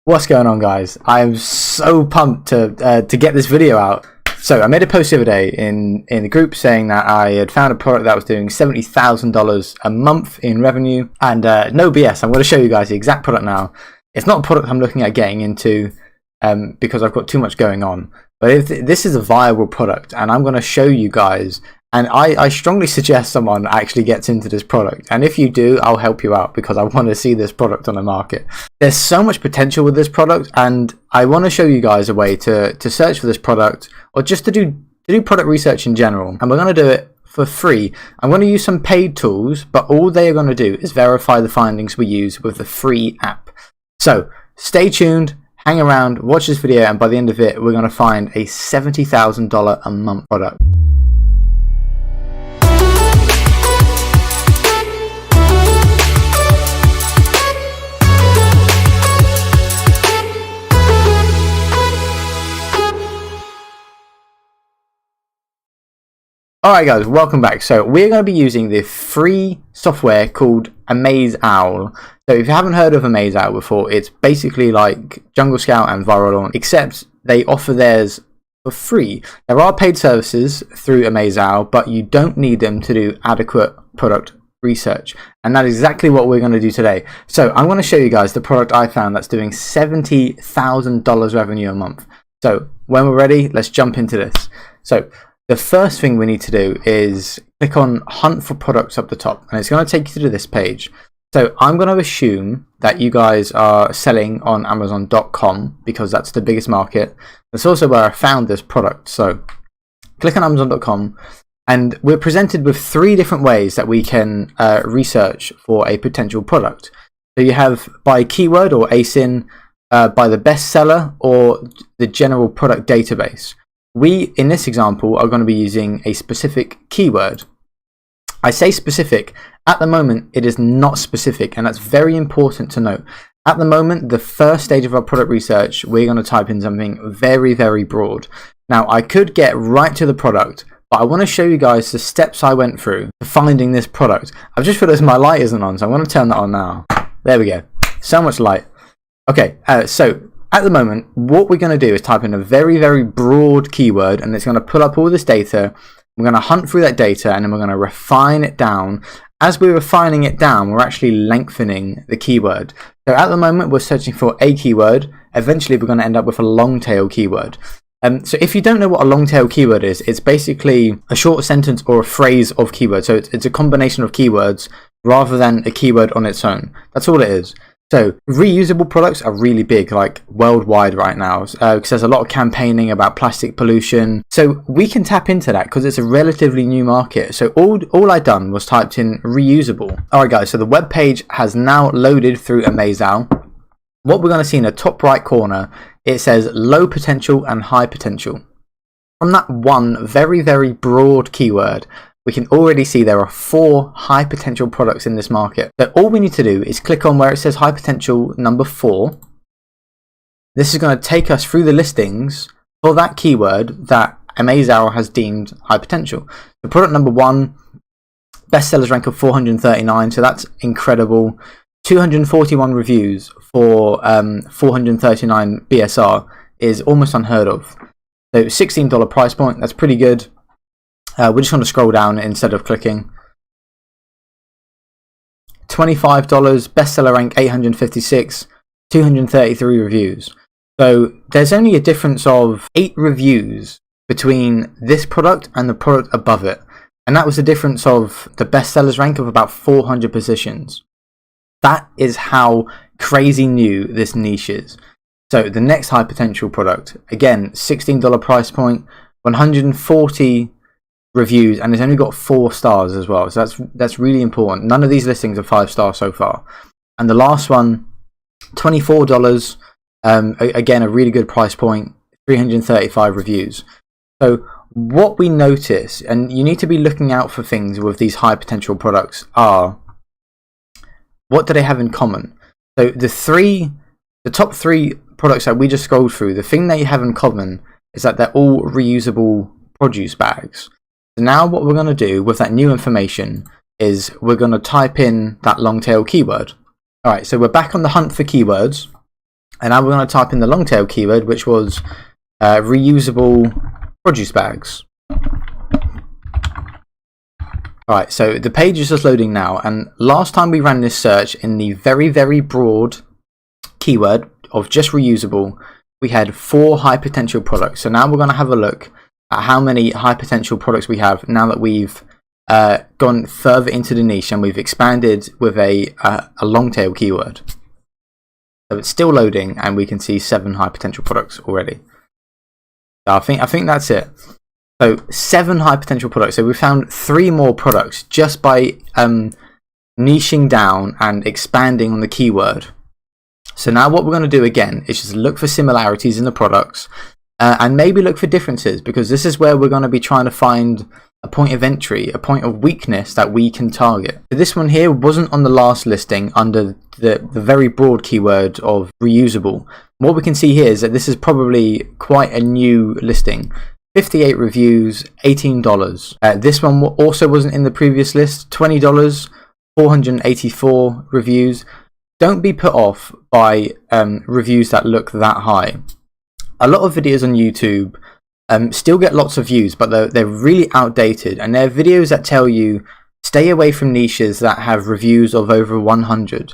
What's going on, guys? I'm so pumped to get this video out. So I made a post the other day in the group saying that I had found a product that was doing $70,000 a month in revenue, and no BS, I'm going to show you guys the exact product now. It's not a product I'm looking at getting into because I've got too much going on, but this is a viable product, and I'm going to show you guys. And I strongly suggest someone actually gets into this product. And if you do, I'll help you out because I want to see this product on the market. There's so much potential with this product, and I want to show you guys a way to search for this product, or just to do product research in general. And we're going to do it for free. I'm going to use some paid tools, but all they are going to do is verify the findings we use with the free app. So stay tuned, hang around, watch this video, and by the end of it, we're going to find a $70,000 a month product. Alright guys, welcome back. So we're going to be using the free software called Amazeowl. So if you haven't heard of Amazeowl before, it's basically like Jungle Scout and Viral Launch, except they offer theirs for free. There are paid services through Amazeowl, but you don't need them to do adequate product research. And that is exactly what we're going to do today. So I'm going to show you guys the product I found that's doing $70,000 revenue a month. So when we're ready, let's jump into this. So the first thing we need to do is click on Hunt for Products up the top, and it's going to take you to this page. So I'm going to assume that you guys are selling on Amazon.com because that's the biggest market. That's also where I found this product. So click on Amazon.com, and we're presented with three different ways that we can research for a potential product. So you have by keyword or ASIN, by the bestseller, or the general product database. We, in this example, are going to be using a specific keyword. I say specific. At the moment, it is not specific, and that's very important to note. At the moment, the first stage of our product research, we're going to type in something very, very broad. Now, I could get right to the product, but I want to show you guys the steps I went through to finding this product. I've just realized my light isn't on, so I'm going to turn that on now. There we go. So much light. Okay, so at the moment, what we're going to do is type in a very, very broad keyword, and it's going to pull up all this data. We're going to hunt through that data, and then we're going to refine it down. As we're refining it down, we're actually lengthening the keyword. So at the moment, we're searching for a keyword. Eventually, we're going to end up with a long tail keyword. So if you don't know what a long tail keyword is, it's basically a short sentence or a phrase of keywords. So it's a combination of keywords rather than a keyword on its own. That's all it is. So reusable products are really big, like worldwide right now, because there's a lot of campaigning about plastic pollution. So we can tap into that because it's a relatively new market. So all I done was typed in reusable. All right, guys. So the web page has now loaded through Amazeowl. What we're going to see in the top right corner, it says low potential and high potential. From that one very, very broad keyword, we can already see there are 4 high potential products in this market. So all we need to do is click on where it says high potential number 4. This is going to take us through the listings for that keyword that Amazeowl has deemed high potential. The product number 1, bestsellers rank of 439, so that's incredible. 241 reviews for 439 BSR is almost unheard of. So $16 price point, that's pretty good. We're just going to scroll down instead of clicking. $25, bestseller rank 856, 233 reviews. So there's only a difference of 8 reviews between this product and the product above it. And that was the difference of the bestsellers rank of about 400 positions. That is how crazy new this niche is. So the next high potential product, again, $16 price point, 140 reviews, and it's only got 4 stars as well, so that's really important. None of these listings are 5 stars so far. And the last one, $24, again a really good price point, 335 reviews. So what we notice, and you need to be looking out for things with these high potential products, are what do they have in common. So the top 3 products that we just scrolled through, the thing they have in common is that they're all reusable produce bags. So now what we're going to do with that new information is we're going to type in that long tail keyword. Alright, so we're back on the hunt for keywords, And now we're going to type in the long tail keyword, which was reusable produce bags. Alright, so the page is just loading now, and last time we ran this search in the very, very broad keyword of just reusable, we had 4 high potential products. So now we're going to have a look at how many high potential products we have now that we've gone further into the niche and we've expanded with a long tail keyword. So it's still loading, and we can see 7 high potential products already. So I think that's it. So 7 high potential products. So we found 3 more products just by niching down and expanding on the keyword. So now what we're going to do again is just look for similarities in the products and maybe look for differences, because this is where we're going to be trying to find a point of entry, a point of weakness that we can target. So this one here wasn't on the last listing under the very broad keyword of reusable. What we can see here is that this is probably quite a new listing. 58 reviews, $18. This one also wasn't in the previous list. $20, 484 reviews. Don't be put off by reviews that look that high. A lot of videos on YouTube still get lots of views, but they're really outdated, and they're videos that tell you stay away from niches that have reviews of over 100.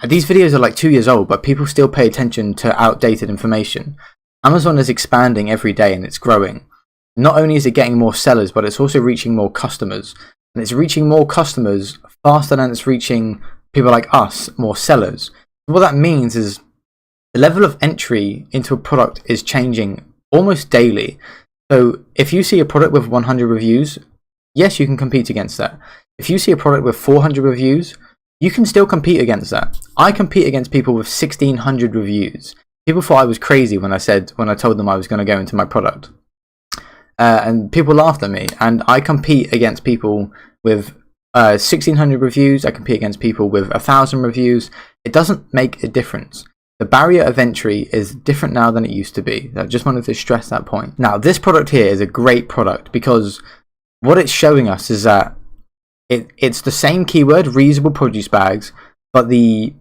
These videos are like 2 years old, but people still pay attention to outdated information. Amazon is expanding every day, and it's growing. Not only is it getting more sellers, but it's also reaching more customers. And it's reaching more customers faster than it's reaching people like us, more sellers. What that means is the level of entry into a product is changing almost daily. So if you see a product with 100 reviews, yes, you can compete against that. If you see a product with 400 reviews, you can still compete against that. I compete against people with 1,600 reviews. People thought I was crazy when I told them I was going to go into my product. And people laughed at me. And I compete against people with 1,600 reviews. I compete against people with 1,000 reviews. It doesn't make a difference. The barrier of entry is different now than it used to be. I just wanted to stress that point. Now, this product here is a great product because what it's showing us is that it's the same keyword, reusable produce bags, but the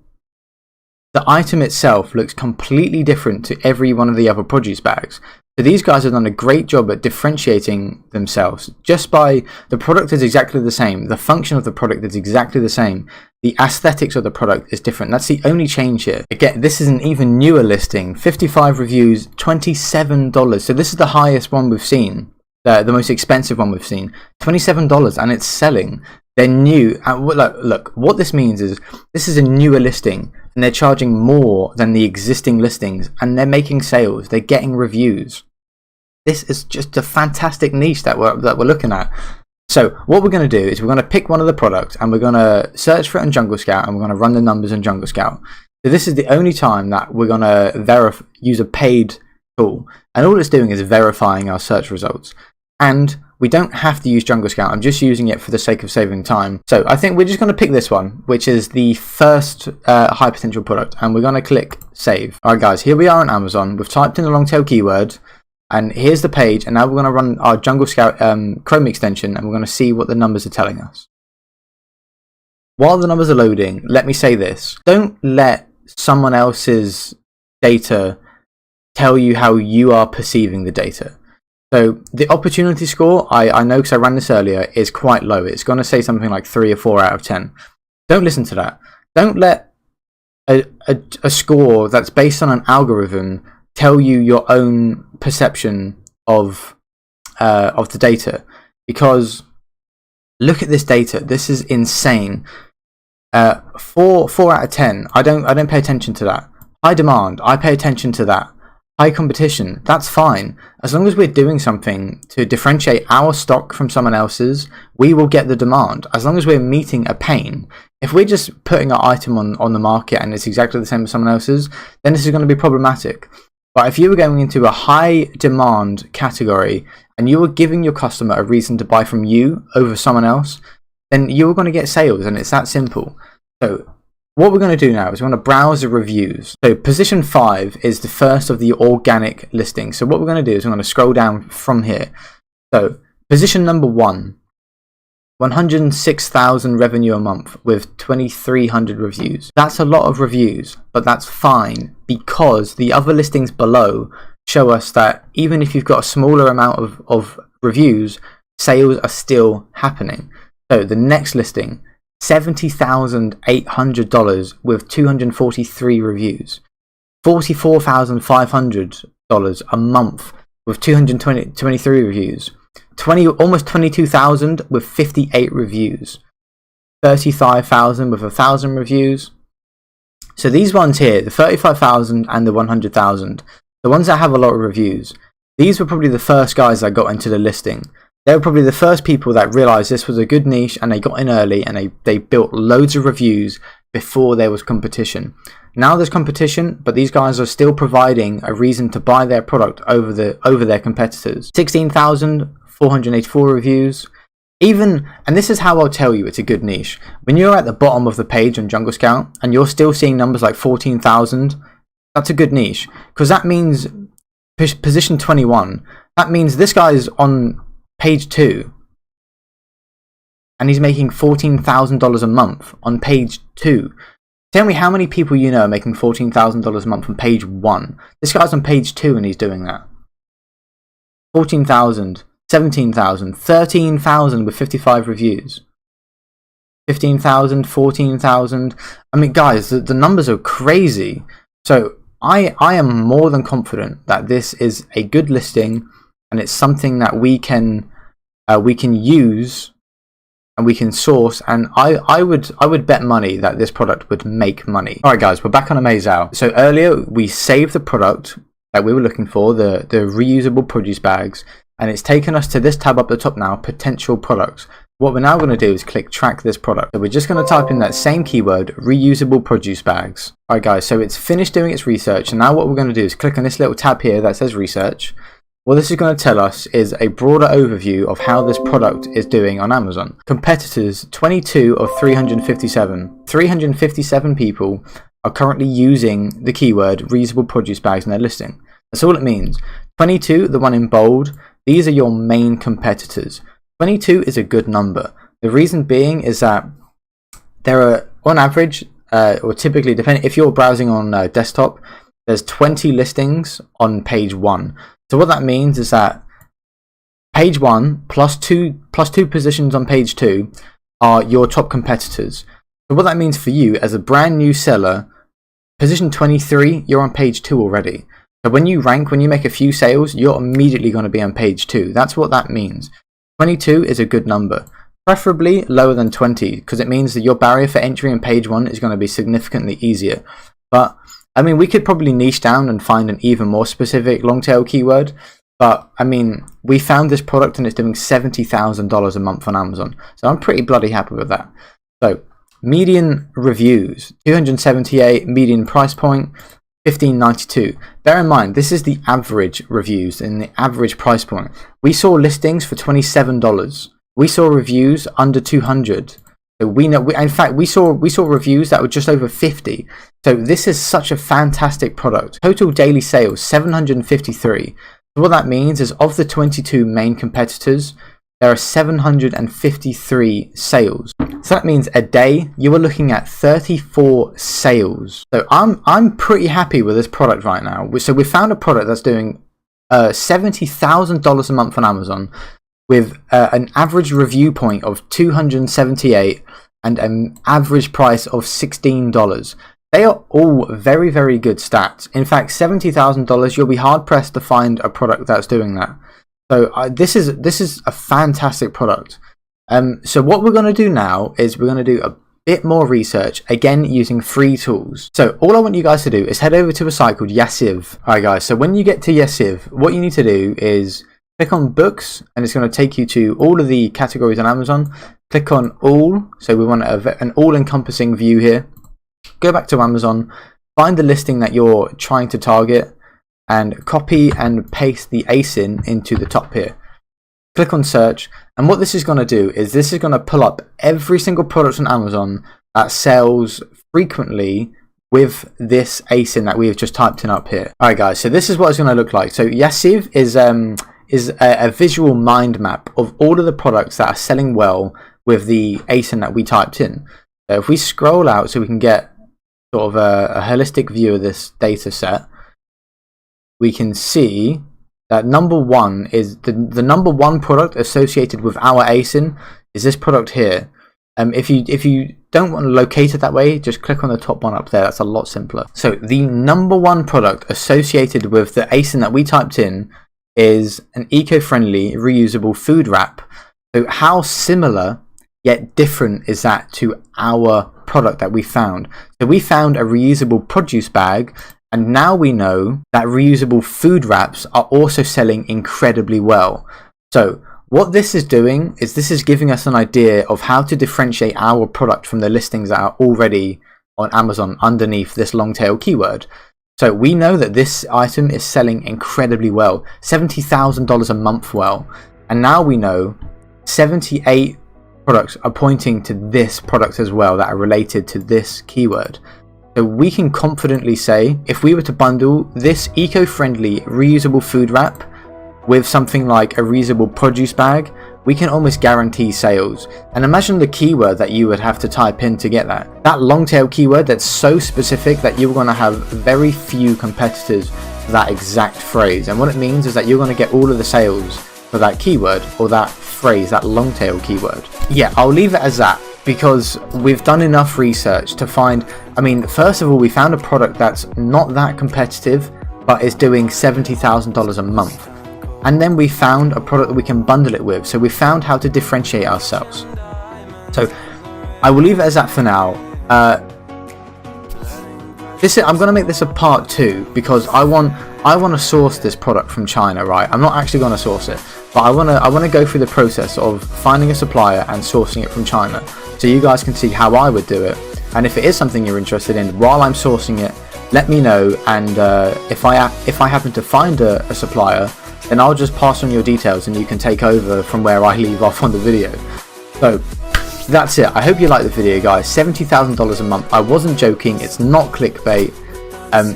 item itself looks completely different to every one of the other produce bags. So these guys have done a great job at differentiating themselves just by the product is exactly the same. The function of the product is exactly the same. The aesthetics of the product is different. That's the only change here. Again, this is an even newer listing. 55 reviews, $27. So this is the highest one we've seen. The most expensive one we've seen. $27, and it's selling. They're new. Look, what this means is this is a newer listing, and they're charging more than the existing listings, and they're making sales. They're getting reviews. This is just a fantastic niche that we're looking at. So what we're going to do is we're going to pick one of the products, and we're going to search for it on Jungle Scout, and we're going to run the numbers in Jungle Scout. So this is the only time that we're going to use a paid tool, and all it's doing is verifying our search results. And we don't have to use Jungle Scout. I'm just using it for the sake of saving time. So I think we're just going to pick this one, which is the first high potential product, and we're going to click save. All right, guys, here we are on Amazon. We've typed in the long tail keyword, and here's the page. And now we're going to run our Jungle Scout Chrome extension, and we're going to see what the numbers are telling us. While the numbers are loading, let me say this. Don't let someone else's data tell you how you are perceiving the data. So the opportunity score, I know because I ran this earlier, is quite low. It's going to say something like 3 or 4 out of 10. Don't listen to that. Don't let a score that's based on an algorithm tell you your own perception of the data. Because look at this data. This is insane. 4 out of 10. I don't pay attention to that. High demand. I pay attention to that. High competition, that's fine. As long as we're doing something to differentiate our stock from someone else's, we will get the demand. As long as we're meeting a pain. If we're just putting our item on the market and it's exactly the same as someone else's, then this is going to be problematic. But if you were going into a high demand category and you were giving your customer a reason to buy from you over someone else, then you're going to get sales, and it's that simple. So what we're going to do now is we're going to browse the reviews. So position 5 is the first of the organic listings. So what we're going to do is we're going to scroll down from here. So position number 1. 106,000 revenue a month with 2,300 reviews. That's a lot of reviews, but that's fine because the other listings below show us that even if you've got a smaller amount of reviews, sales are still happening. So the next listing, $70,800 with 243 reviews. $44,500 a month with 223 reviews. Almost 22,000 with 58 reviews. 35,000 with 1,000 reviews. So these ones here, the 35,000 and the 100,000, the ones that have a lot of reviews, these were probably the first guys that got into the listing. They were probably the first people that realized this was a good niche, and they got in early and they built loads of reviews before there was competition. Now there's competition, but these guys are still providing a reason to buy their product over their competitors. 16,484 reviews. And this is how I'll tell you it's a good niche. When you're at the bottom of the page on Jungle Scout and you're still seeing numbers like 14,000, that's a good niche, because that means position 21. That means this guy is on page 2 and he's making $14,000 a month on page 2. Tell me how many people you know are making $14,000 a month on page 1. This guy's on page 2 and he's doing that. 14,000, 17,000, 13,000 with 55 reviews. 15,000, 14,000. I mean, guys, the numbers are crazy. So I am more than confident that this is a good listing, and it's something that we can use and we can source, and I would bet money that this product would make money. Alright guys, we're back on Amazeowl. So earlier we saved the product that we were looking for, the reusable produce bags, and it's taken us to this tab up the top now, potential products. What we're now going to do is click track this product. So we're just going to type in that same keyword, reusable produce bags. Alright guys, so it's finished doing its research, and now what we're going to do is click on this little tab here that says research. What this is going to tell us is a broader overview of how this product is doing on Amazon. Competitors, 22 of 357. 357 people are currently using the keyword reusable produce bags in their listing. That's all it means. 22, the one in bold, these are your main competitors. 22 is a good number. The reason being is that there are, on average, or typically, depending if you're browsing on desktop, there's 20 listings on page 1. So what that means is that page 1 plus two positions on page 2 are your top competitors. So what that means for you as a brand new seller, position 23, you're on page 2 already. So when you rank, when you make a few sales, you're immediately going to be on page 2. That's what that means. 22 is a good number. Preferably lower than 20, because it means that your barrier for entry in page 1 is going to be significantly easier. But I mean, we could probably niche down and find an even more specific long tail keyword. But I mean, we found this product and it's doing $70,000 a month on Amazon. So I'm pretty bloody happy with that. So median reviews, 278, median price point, $15.92. Bear in mind, this is the average reviews and the average price point. We saw listings for $27. We saw reviews under 200. So in fact, we saw reviews that were just over 50. So this is such a fantastic product. Total daily sales, 753. So what that means is of the 22 main competitors, there are 753 sales. So that means a day you are looking at 34 sales. So I'm pretty happy with this product right now. So we found a product that's doing $70,000 a month on Amazon, with an average review point of 278 and an average price of $16. They are all very, very good stats. In fact, $70,000, you'll be hard pressed to find a product that's doing that. So this is a fantastic product. So what we're going to do now is we're going to do a bit more research, again using free tools. So all I want you guys to do is head over to a site called Yassiv. Alright guys, so when you get to Yassiv, what you need to do is click on books, and it's going to take you to all of the categories on Amazon. Click on all, so we want an all-encompassing view here. Go back to Amazon, find the listing that you're trying to target, and copy and paste the ASIN into the top here. Click on search, and what this is going to do is this is going to pull up every single product on Amazon that sells frequently with this ASIN that we have just typed in up here. Alright guys, so this is what it's going to look like. So Yassiv is a visual mind map of all of the products that are selling well with the ASIN that we typed in. So if we scroll out so we can get sort of a holistic view of this data set, we can see that number one is the number one product associated with our ASIN is this product here. If you don't want to locate it that way, just click on the top one up there. That's a lot simpler. So the number one product associated with the ASIN that we typed in is an eco-friendly reusable food wrap. So how similar yet different is that to our product that we found? So we found a reusable produce bag, and now we know that reusable food wraps are also selling incredibly well. So what this is doing is this is giving us an idea of how to differentiate our product from the listings that are already on Amazon underneath this long tail keyword. So we know that this item is selling incredibly well, $70,000 a month well, and now we know 78 products are pointing to this product as well that are related to this keyword. So we can confidently say, if we were to bundle this eco-friendly reusable food wrap with something like a reusable produce bag, we can almost guarantee sales. And imagine the keyword that you would have to type in to get that. That long tail keyword that's so specific that you're going to have very few competitors for that exact phrase. And what it means is that you're going to get all of the sales for that keyword or that phrase, that long tail keyword. Yeah, I'll leave it as that, because we've done enough research to find, I mean, first of all, we found a product that's not that competitive, but is doing $70,000 a month. And then we found a product that we can bundle it with. So we found how to differentiate ourselves. So I will leave it as that for now. I'm going to make this a part 2 because I want to source this product from China, right? I'm not actually going to source it, but I want to go through the process of finding a supplier and sourcing it from China, so you guys can see how I would do it. And if it is something you're interested in while I'm sourcing it, let me know. And if I happen to find a supplier, then I'll just pass on your details and you can take over from where I leave off on the video. So that's it. I hope you liked the video, guys. $70,000 a month. I wasn't joking. It's not clickbait.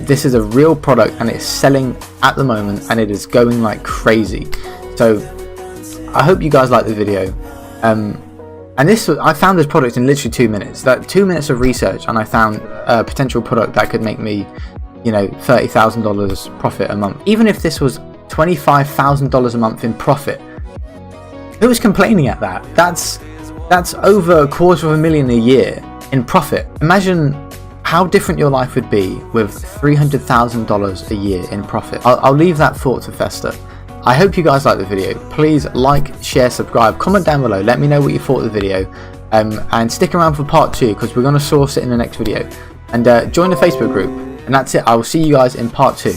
This is a real product and it's selling at the moment and it is going like crazy. So I hope you guys like the video. And I found this product in literally 2 minutes. That 2 minutes of research, and I found a potential product that could make me, you know, $30,000 profit a month. Even if this was $25,000 a month in profit, who was complaining at that? That's over $250,000 a year in profit. Imagine how different your life would be with $300,000 a year in profit. I'll leave that thought to fester. I hope you guys liked the video. Please like, share, subscribe, comment down below. Let me know what you thought of the video. And stick around for part 2 because we're going to source it in the next video. And join the Facebook group. And that's it. I will see you guys in part 2.